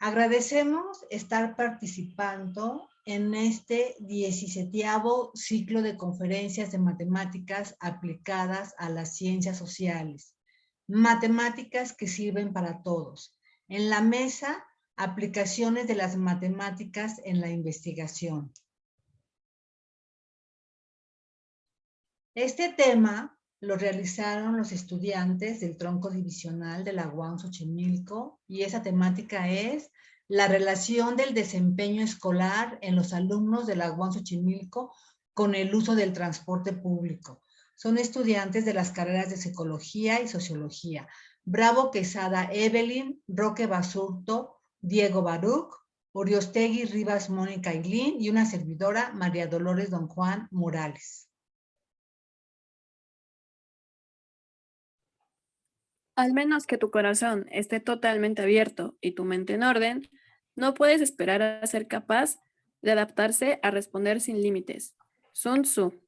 Agradecemos estar participando en este 17º ciclo de conferencias de matemáticas aplicadas a las ciencias sociales. Matemáticas que sirven para todos. En la mesa, aplicaciones de las matemáticas en la investigación. Este tema lo realizaron los estudiantes del tronco divisional de la UAM Xochimilco y esa temática es la relación del desempeño escolar en los alumnos de la UAM Xochimilco con el uso del transporte público. Son estudiantes de las carreras de Psicología y Sociología. Bravo Quesada Evelyn, Roque Basurto, Diego Baruch, Uriostegui Rivas Mónica Ailín y una servidora, María Dolores Don Juan Morales. Al menos que tu corazón esté totalmente abierto y tu mente en orden, no puedes esperar a ser capaz de adaptarse a responder sin límites. Sun Tzu.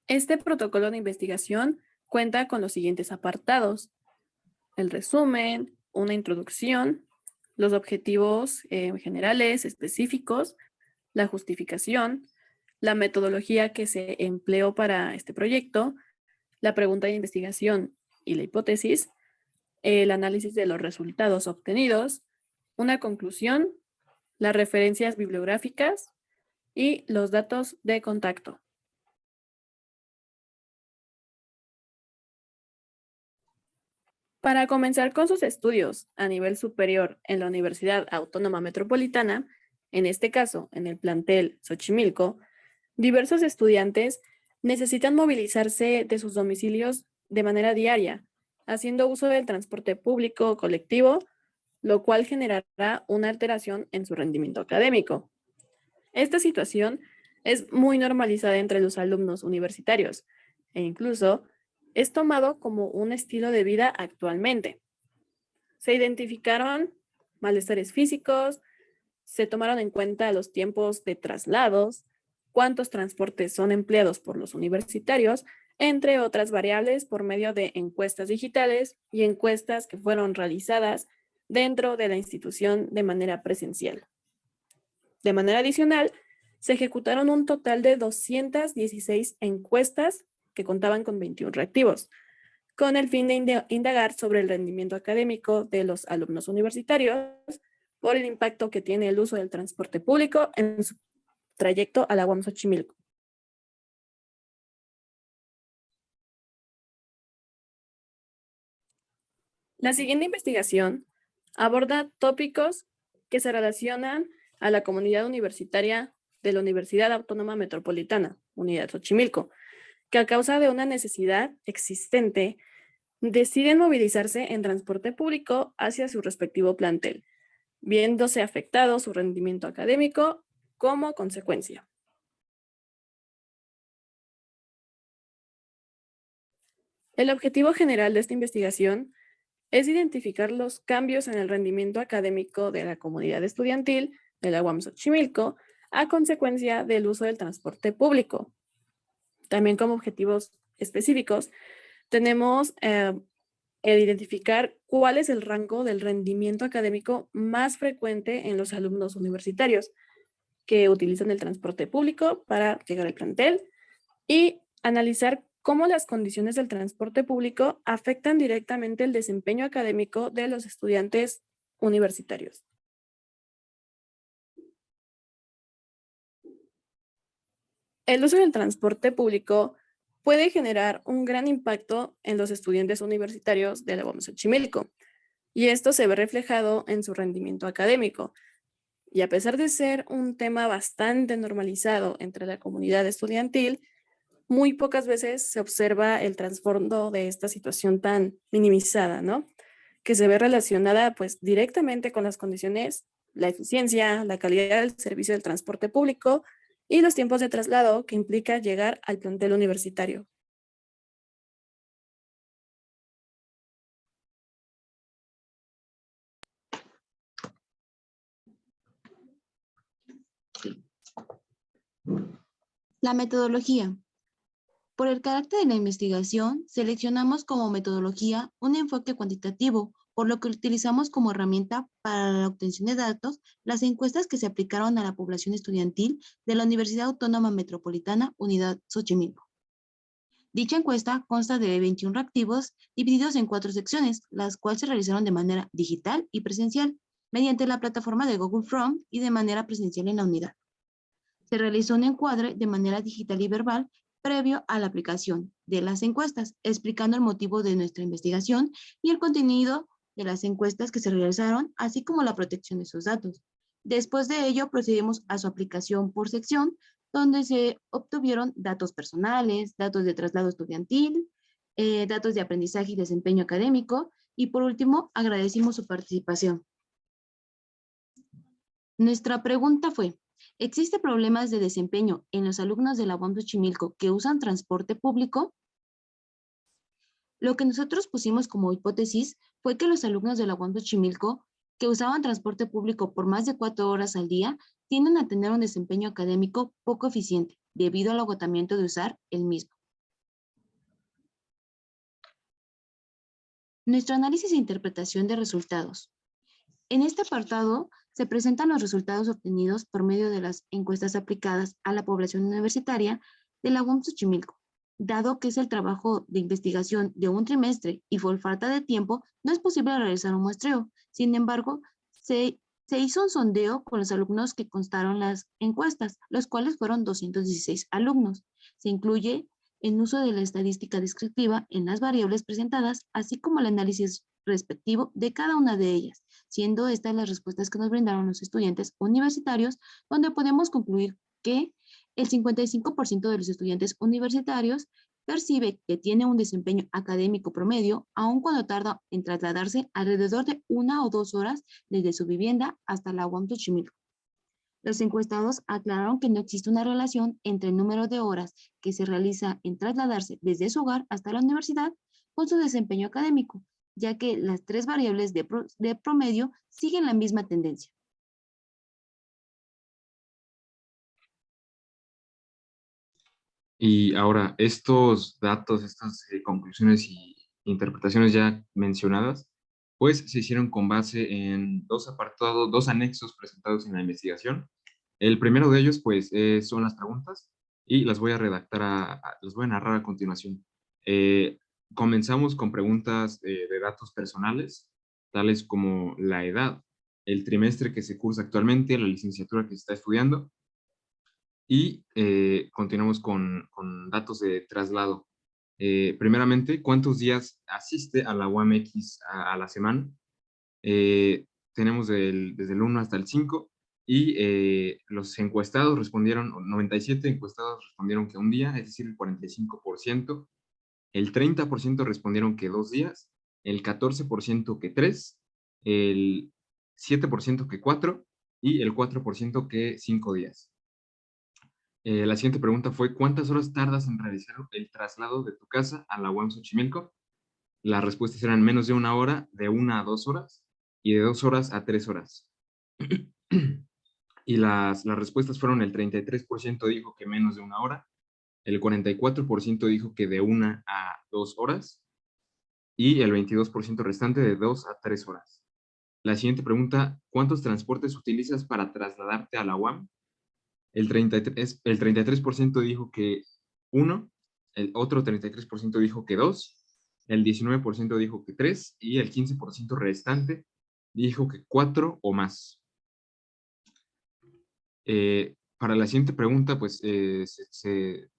Este protocolo de investigación cuenta con los siguientes apartados: el resumen, una introducción, los objetivos generales, específicos, la justificación, la metodología que se empleó para este proyecto, la pregunta de investigación y la hipótesis, el análisis de los resultados obtenidos, una conclusión, las referencias bibliográficas y los datos de contacto. Para comenzar con sus estudios a nivel superior en la Universidad Autónoma Metropolitana, en este caso en el plantel Xochimilco, diversos estudiantes necesitan movilizarse de sus domicilios de manera diaria, haciendo uso del transporte público o colectivo, lo cual generará una alteración en su rendimiento académico. Esta situación es muy normalizada entre los alumnos universitarios e incluso es tomado como un estilo de vida actualmente. Se identificaron malestares físicos, se tomaron en cuenta los tiempos de traslados, cuántos transportes son empleados por los universitarios, entre otras variables por medio de encuestas digitales y encuestas que fueron realizadas dentro de la institución de manera presencial. De manera adicional, se ejecutaron un total de 216 encuestas que contaban con 21 reactivos, con el fin de indagar sobre el rendimiento académico de los alumnos universitarios por el impacto que tiene el uso del transporte público en su trayecto a la UAM Xochimilco. La siguiente investigación aborda tópicos que se relacionan a la comunidad universitaria de la Universidad Autónoma Metropolitana, Unidad Xochimilco, que a causa de una necesidad existente deciden movilizarse en transporte público hacia su respectivo plantel, viéndose afectado su rendimiento académico como consecuencia. El objetivo general de esta investigación es identificar los cambios en el rendimiento académico de la comunidad estudiantil de la UAM Xochimilco a consecuencia del uso del transporte público. También como objetivos específicos tenemos el identificar cuál es el rango del rendimiento académico más frecuente en los alumnos universitarios que utilizan el transporte público para llegar al plantel y analizar cómo las condiciones del transporte público afectan directamente el desempeño académico de los estudiantes universitarios. El uso del transporte público puede generar un gran impacto en los estudiantes universitarios de la UAM Xochimilco, y esto se ve reflejado en su rendimiento académico. Y a pesar de ser un tema bastante normalizado entre la comunidad estudiantil, muy pocas veces se observa el trasfondo de esta situación tan minimizada, ¿no? Que se ve relacionada pues directamente con las condiciones, la eficiencia, la calidad del servicio del transporte público y los tiempos de traslado que implica llegar al plantel universitario. La metodología. Por el carácter de la investigación, seleccionamos como metodología un enfoque cuantitativo, por lo que utilizamos como herramienta para la obtención de datos las encuestas que se aplicaron a la población estudiantil de la Universidad Autónoma Metropolitana, Unidad Xochimilco. Dicha encuesta consta de 21 reactivos divididos en 4 secciones, las cuales se realizaron de manera digital y presencial, mediante la plataforma de Google Form y de manera presencial en la unidad. Se realizó un encuadre de manera digital y verbal previo a la aplicación de las encuestas, explicando el motivo de nuestra investigación y el contenido de las encuestas que se realizaron, así como la protección de sus datos. Después de ello, procedimos a su aplicación por sección, donde se obtuvieron datos personales, datos de traslado estudiantil, datos de aprendizaje y desempeño académico, y por último, agradecimos su participación. Nuestra pregunta fue: ¿existe problemas de desempeño en los alumnos de la UAM Xochimilco que usan transporte público? Lo que nosotros pusimos como hipótesis fue que los alumnos de la UAM Xochimilco que usaban transporte público por más de 4 horas al día tienden a tener un desempeño académico poco eficiente debido al agotamiento de usar el mismo. Nuestro análisis e interpretación de resultados. En este apartado se presentan los resultados obtenidos por medio de las encuestas aplicadas a la población universitaria de la UAM Xochimilco. Dado que es el trabajo de investigación de un trimestre y por falta de tiempo, no es posible realizar un muestreo. Sin embargo, se hizo un sondeo con los alumnos que constaron las encuestas, los cuales fueron 216 alumnos. Se incluye el uso de la estadística descriptiva en las variables presentadas, así como el análisis respectivo de cada una de ellas, siendo estas las respuestas que nos brindaron los estudiantes universitarios, donde podemos concluir que el 55% de los estudiantes universitarios percibe que tiene un desempeño académico promedio, aun cuando tarda en trasladarse alrededor de 1 o 2 horas desde su vivienda hasta la UAM Xochimilco. Los encuestados aclararon que no existe una relación entre el número de horas que se realiza en trasladarse desde su hogar hasta la universidad con su desempeño académico, ya que las 3 variables de promedio siguen la misma tendencia. Y ahora, estos datos, estas conclusiones y interpretaciones ya mencionadas, pues se hicieron con base en 2 apartados, 2 anexos presentados en la investigación. El primero de ellos, pues, son las preguntas y las voy a redactar, las voy a narrar a continuación. Comenzamos con preguntas de datos personales, tales como la edad, el trimestre que se cursa actualmente, la licenciatura que se está estudiando, y continuamos con datos de traslado. Primeramente, ¿cuántos días asiste a la UAMX a la semana? Tenemos desde el 1 hasta el 5 y los encuestados respondieron, 97 encuestados respondieron que un día, es decir, el 45%, el 30% respondieron que 2 días, el 14% que 3, el 7% que 4 y el 4% que 5 días. La siguiente pregunta fue: ¿cuántas horas tardas en realizar el traslado de tu casa a la UAM Xochimilco? Las respuestas eran menos de 1 hora, de 1 a 2 horas y de 2 horas a 3 horas. Y las respuestas fueron: el 33% dijo que menos de 1 hora, el 44% dijo que de 1 a 2 horas y el 22% restante de 2 a 3 horas. La siguiente pregunta: ¿cuántos transportes utilizas para trasladarte a la UAM? El 33% dijo que 1, el otro 33% dijo que 2, el 19% dijo que 3 y el 15% restante dijo que 4 o más. Para la siguiente pregunta, pues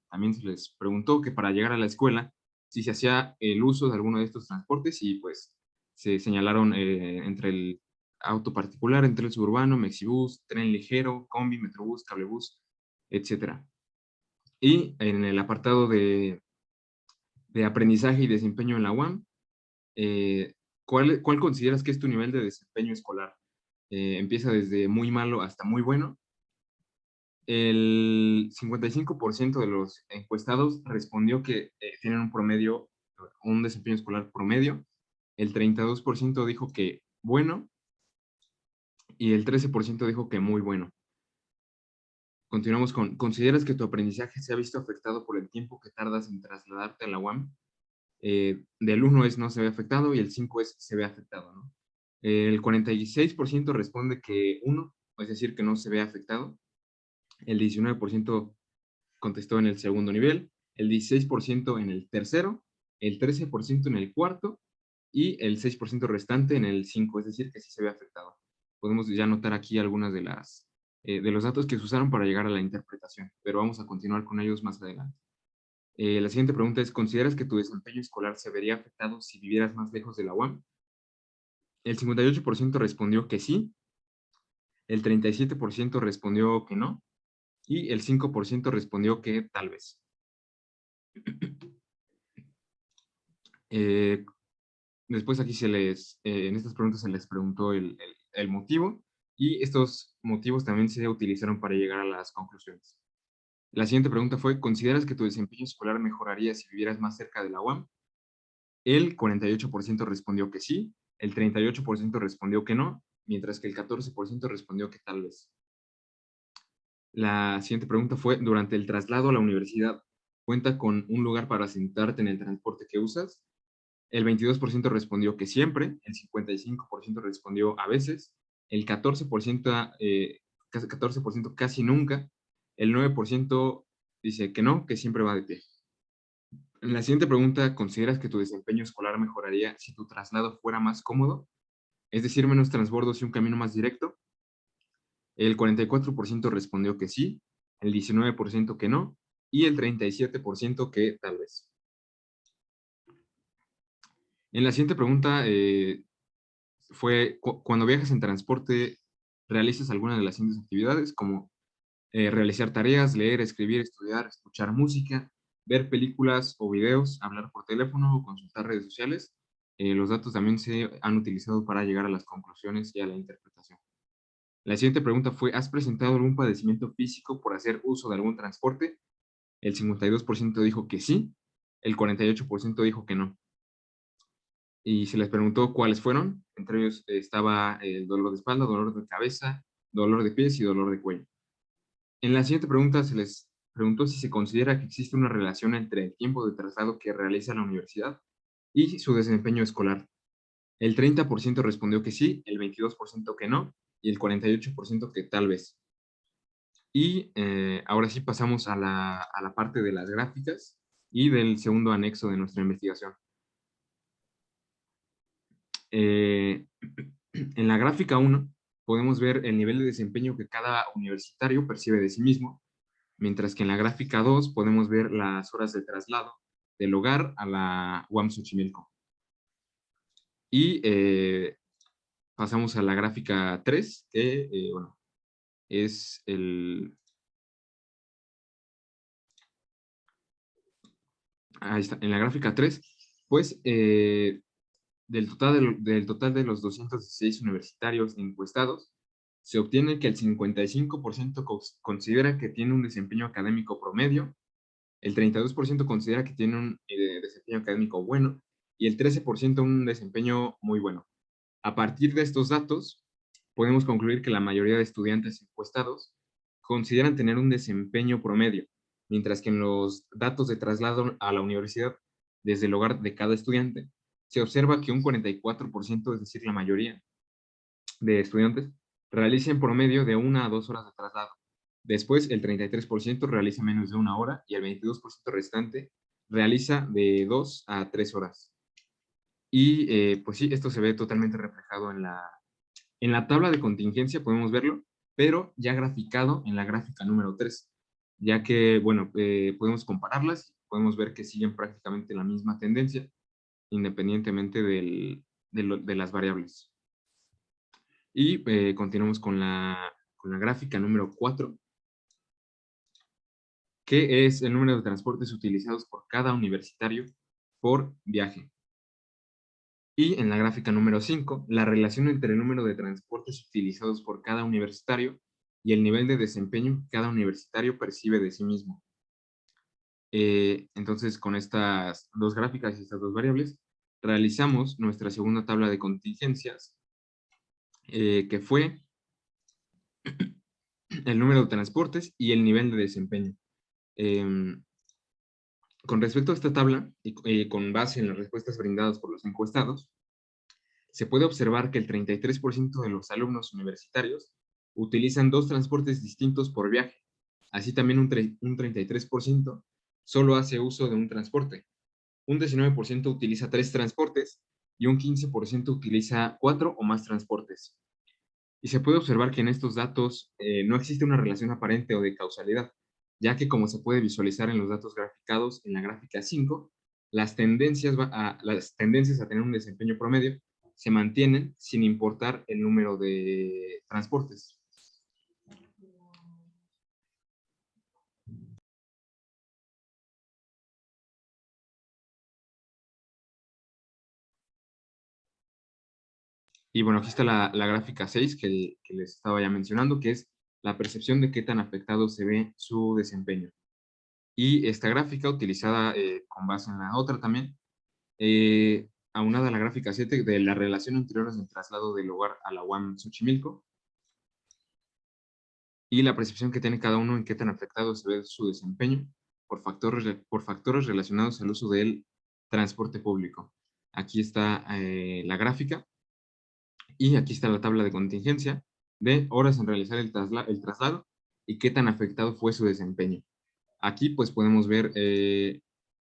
también se les preguntó que para llegar a la escuela si se hacía el uso de alguno de estos transportes y pues se señalaron entre el auto particular, entre el suburbano, Mexibus, tren ligero, combi, metrobús, cablebús, etc. Y en el apartado de aprendizaje y desempeño en la UAM, ¿cuál consideras que es tu nivel de desempeño escolar? Empieza desde muy malo hasta muy bueno. El 55% de los encuestados respondió que tienen un promedio, un desempeño escolar promedio. El 32% dijo que bueno y el 13% dijo que muy bueno. Continuamos con, ¿consideras que tu aprendizaje se ha visto afectado por el tiempo que tardas en trasladarte a la UAM? Del 1 es no se ve afectado y el 5 es se ve afectado, ¿no? El 46% responde que 1, es decir, que no se ve afectado. El 19% contestó en el segundo nivel, el 16% en el tercero, el 13% en el cuarto y el 6% restante en el 5, es decir, que sí se ve afectado. Podemos ya notar aquí algunas de los datos que se usaron para llegar a la interpretación, pero vamos a continuar con ellos más adelante. La siguiente pregunta es, ¿consideras que tu desempeño escolar se vería afectado si vivieras más lejos de la UAM? El 58% respondió que sí, el 37% respondió que no, y el 5% respondió que tal vez. Después aquí en estas preguntas se les preguntó el motivo, y estos motivos también se utilizaron para llegar a las conclusiones. La siguiente pregunta fue, ¿consideras que tu desempeño escolar mejoraría si vivieras más cerca de la UAM? El 48% respondió que sí, el 38% respondió que no, mientras que el 14% respondió que tal vez. La siguiente pregunta fue, durante el traslado a la universidad, ¿cuenta con un lugar para sentarte en el transporte que usas? El 22% respondió que siempre, el 55% respondió a veces, el 14%, 14% casi nunca, el 9% dice que no, que siempre va de pie. En la siguiente pregunta, ¿consideras que tu desempeño escolar mejoraría si tu traslado fuera más cómodo? Es decir, menos transbordos y un camino más directo. El 44% respondió que sí, el 19% que no, y el 37% que tal vez. En la siguiente pregunta fue, cuando viajas en transporte, ¿realizas alguna de las siguientes actividades? Como realizar tareas, leer, escribir, estudiar, escuchar música, ver películas o videos, hablar por teléfono o consultar redes sociales. Los datos también se han utilizado para llegar a las conclusiones y a la interpretación. La siguiente pregunta fue, ¿has presentado algún padecimiento físico por hacer uso de algún transporte? El 52% dijo que sí, el 48% dijo que no. Y se les preguntó cuáles fueron. Entre ellos estaba el dolor de espalda, dolor de cabeza, dolor de pies y dolor de cuello. En la siguiente pregunta se les preguntó si se considera que existe una relación entre el tiempo de traslado que realiza la universidad y su desempeño escolar. El 30% respondió que sí, el 22% que no y el 48% que tal vez. Y ahora sí pasamos a la parte de las gráficas y del segundo anexo de nuestra investigación. En la gráfica 1 podemos ver el nivel de desempeño que cada universitario percibe de sí mismo, mientras que en la gráfica 2 podemos ver las horas de traslado del hogar a la UAM Xochimilco. Y pasamos a la gráfica 3, que bueno, es ahí está, en la gráfica 3, pues del total de los 216 universitarios encuestados, se obtiene que el 55% considera que tiene un desempeño académico promedio, el 32% considera que tiene un desempeño académico bueno y el 13% un desempeño muy bueno. A partir de estos datos, podemos concluir que la mayoría de estudiantes encuestados consideran tener un desempeño promedio, mientras que en los datos de traslado a la universidad desde el hogar de cada estudiante, se observa que un 44%, es decir, la mayoría de estudiantes, realiza en promedio de 1 a 2 horas de traslado. Después, el 33% realiza menos de 1 hora y el 22% restante realiza de 2 a 3 horas. Y pues sí, esto se ve totalmente reflejado en la tabla de contingencia, podemos verlo, pero ya graficado en la gráfica número 3, ya que, bueno, podemos compararlas y podemos ver que siguen prácticamente la misma tendencia, independientemente de las variables. Y continuamos con la gráfica número 4, que es el número de transportes utilizados por cada universitario por viaje. Y en la gráfica número 5, la relación entre el número de transportes utilizados por cada universitario y el nivel de desempeño que cada universitario percibe de sí mismo. Entonces, con estas dos gráficas y estas dos variables, realizamos nuestra segunda tabla de contingencias, que fue el número de transportes y el nivel de desempeño. Con respecto a esta tabla, y con base en las respuestas brindadas por los encuestados, se puede observar que el 33% de los alumnos universitarios utilizan 2 transportes distintos por viaje. Así también un 33% solo hace uso de un transporte. Un 19% utiliza 3 transportes y un 15% utiliza 4 o más transportes. Y se puede observar que en estos datos no existe una relación aparente o de causalidad, ya que como se puede visualizar en los datos graficados en la gráfica 5, las tendencias a tener un desempeño promedio se mantienen sin importar el número de transportes. Y bueno, aquí está la gráfica 6 que les estaba ya mencionando, que es la percepción de qué tan afectado se ve su desempeño. Y esta gráfica, utilizada con base en la otra también, aunada a la gráfica 7 de la relación entre horas del traslado del hogar a la UAM Xochimilco y la percepción que tiene cada uno en qué tan afectado se ve su desempeño por factores relacionados al uso del transporte público. Aquí está la gráfica y aquí está la tabla de contingencia de horas en realizar el traslado y qué tan afectado fue su desempeño. Aquí pues podemos ver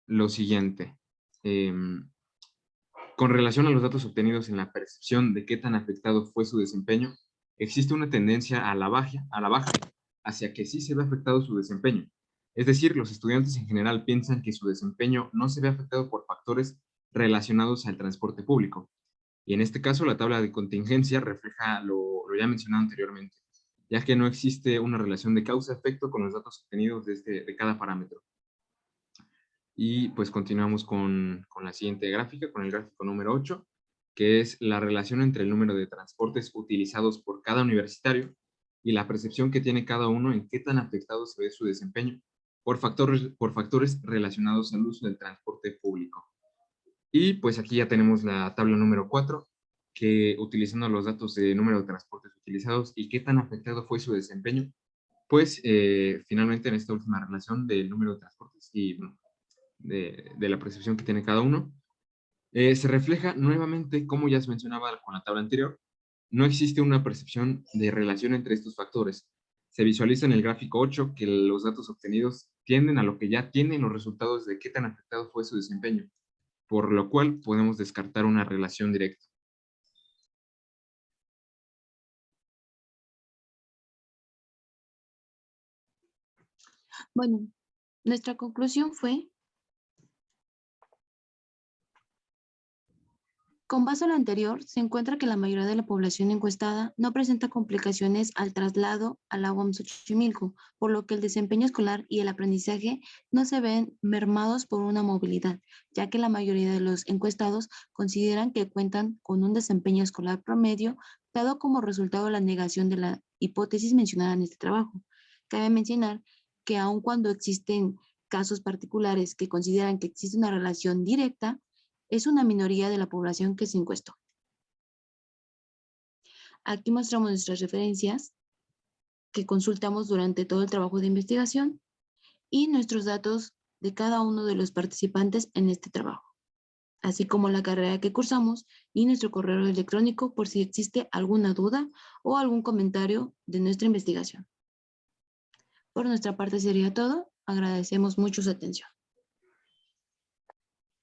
lo siguiente. Con relación a los datos obtenidos en la percepción de qué tan afectado fue su desempeño, existe una tendencia a la baja hacia que sí se ve afectado su desempeño. Es decir, los estudiantes en general piensan que su desempeño no se ve afectado por factores relacionados al transporte público. Y en este caso, la tabla de contingencia refleja lo ya mencionado anteriormente, ya que no existe una relación de causa-efecto con los datos obtenidos de cada parámetro. Y pues continuamos con la siguiente gráfica, con el gráfico número 8, que es la relación entre el número de transportes utilizados por cada universitario y la percepción que tiene cada uno en qué tan afectado se ve su desempeño por factores relacionados al uso del transporte público. Y pues aquí ya tenemos la tabla número 4, que utilizando los datos de número de transportes utilizados y qué tan afectado fue su desempeño, pues finalmente en esta última relación del número de transportes y bueno, de la percepción que tiene cada uno, se refleja nuevamente, como ya se mencionaba con la tabla anterior, no existe una percepción de relación entre estos factores. Se visualiza en el gráfico 8 que los datos obtenidos tienden a lo que ya tienen los resultados de qué tan afectado fue su desempeño, por lo cual podemos descartar una relación directa. Bueno, nuestra conclusión fue: con base en lo anterior, se encuentra que la mayoría de la población encuestada no presenta complicaciones al traslado a la UAM Xochimilco, por lo que el desempeño escolar y el aprendizaje no se ven mermados por una movilidad, ya que la mayoría de los encuestados consideran que cuentan con un desempeño escolar promedio, dado como resultado la negación de la hipótesis mencionada en este trabajo. Cabe mencionar que aun cuando existen casos particulares que consideran que existe una relación directa, es una minoría de la población que se encuestó. Aquí mostramos nuestras referencias que consultamos durante todo el trabajo de investigación y nuestros datos de cada uno de los participantes en este trabajo, así como la carrera que cursamos y nuestro correo electrónico por si existe alguna duda o algún comentario de nuestra investigación. Por nuestra parte sería todo. Agradecemos mucho su atención.